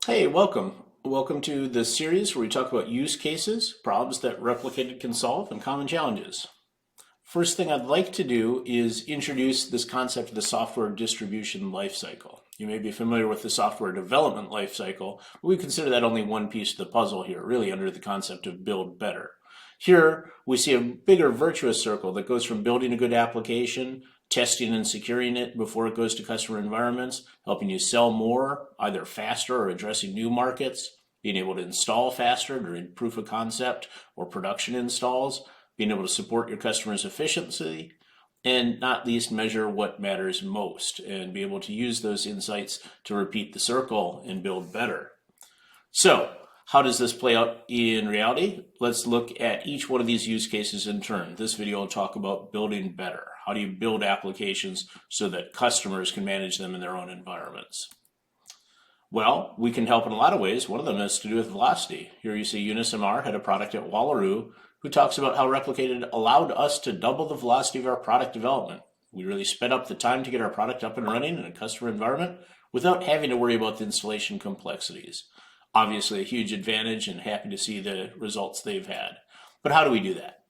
Hey, welcome. Welcome to the series where we talk about use cases, problems that Replicated can solve, and common challenges. First thing I'd like to do is introduce this concept of the software distribution lifecycle. You may be familiar with the software development lifecycle, but we consider that only one piece of the puzzle here, really under the concept of build better. Here, we see a bigger virtuous circle that goes from building a good application, testing and securing it before it goes to customer environments, helping you sell more, either faster or addressing new markets, being able to install faster during proof of concept or production installs, being able to support your customers' efficiency, and not least measure what matters most and be able to use those insights to repeat the circle and build better. So, how does this play out in reality? Let's look at each one of these use cases in turn. This video will talk about building better. How do you build applications so that customers can manage them in their own environments? Well, we can help in a lot of ways. One of them is to do with velocity. Here you see Eunice Amar, head of product at Wallaroo, who talks about how Replicated allowed us to double the velocity of our product development. We really sped up the time to get our product up and running in a customer environment without having to worry about the installation complexities. Obviously a huge advantage, and happy to see the results they've had. But how do we do that?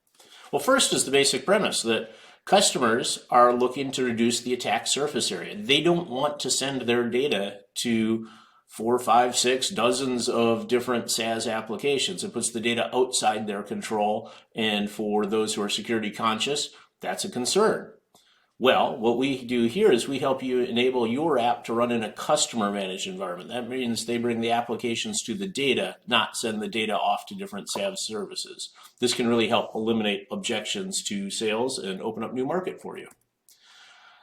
Well, first is the basic premise that customers are looking to reduce the attack surface area. They don't want to send their data to 4, 5, 6 dozens of different SaaS applications. It puts the data outside their control, and for those who are security conscious, that's a concern. Well, what we do here is we help you enable your app to run in a customer managed environment. That means they bring the applications to the data, not send the data off to different SaaS services. This can really help eliminate objections to sales and open up new market for you.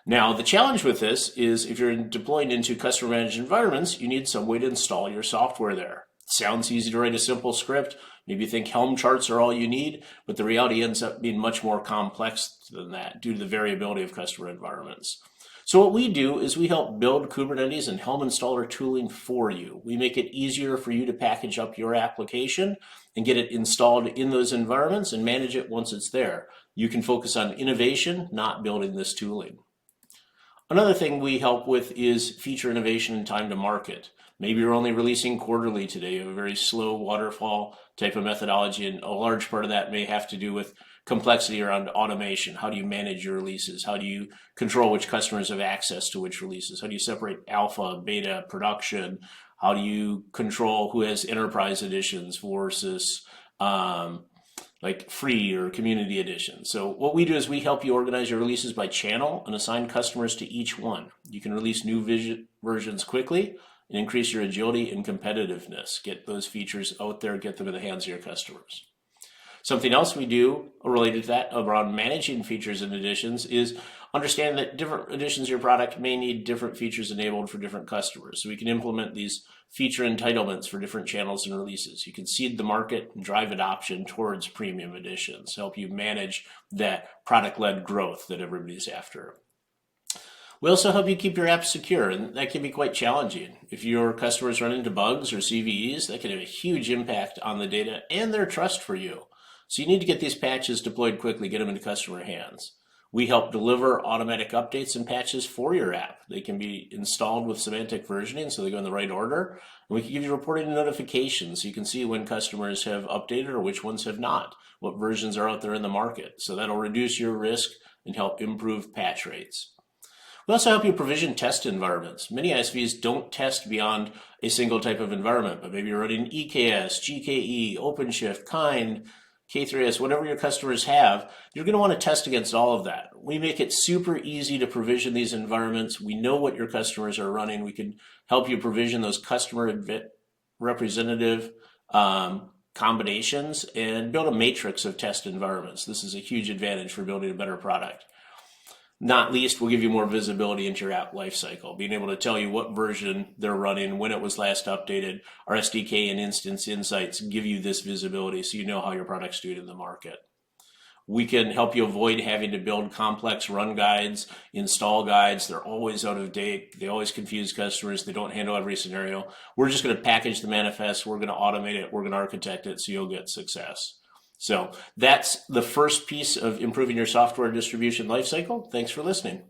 Now, the challenge with this is if you're deploying into customer managed environments, you need some way to install your software there. It sounds easy to write a simple script. Maybe you think Helm charts are all you need, but the reality ends up being much more complex than that due to the variability of customer environments. So what we do is we help build Kubernetes and Helm installer tooling for you. We make it easier for you to package up your application and get it installed in those environments and manage it once it's there. You can focus on innovation, not building this tooling. Another thing we help with is feature innovation and time to market. Maybe you're only releasing quarterly today. You have a very slow waterfall type of methodology, and a large part of that may have to do with complexity around automation. How do you manage your releases? How do you control which customers have access to which releases? How do you separate alpha, beta, production? How do you control who has enterprise editions versus like free or community edition? So what we do is we help you organize your releases by channel and assign customers to each one. You can release new versions quickly and increase your agility and competitiveness. Get those features out there, get them in the hands of your customers. Something else we do related to that around managing features and additions is understand that different additions to your product may need different features enabled for different customers. So we can implement these feature entitlements for different channels and releases. You can seed the market and drive adoption towards premium editions, help you manage that product-led growth that everybody's after. We also help you keep your apps secure, and that can be quite challenging. If your customers run into bugs or CVEs, that can have a huge impact on the data and their trust for you. So you need to get these patches deployed quickly, get them into customer hands. We help deliver automatic updates and patches for your app. They can be installed with semantic versioning so they go in the right order. And we can give you reporting and notifications so you can see when customers have updated or which ones have not, what versions are out there in the market. So that'll reduce your risk and help improve patch rates. We also help you provision test environments. Many ISVs don't test beyond a single type of environment, but maybe you're running EKS, GKE, OpenShift, Kind, K3S, whatever your customers have, you're going to want to test against all of that. We make it super easy to provision these environments. We know what your customers are running. We can help you provision those customer representative combinations and build a matrix of test environments. This is a huge advantage for building a better product. Not least, we'll give you more visibility into your app lifecycle, being able to tell you what version they're running, when it was last updated. Our SDK and instance insights give you this visibility so you know how your product's doing in the market. We can help you avoid having to build complex run guides, install guides. They're always out of date. They always confuse customers. They don't handle every scenario. We're just going to package the manifest. We're going to automate it. We're going to architect it so you'll get success. So that's the first piece of improving your software distribution lifecycle. Thanks for listening.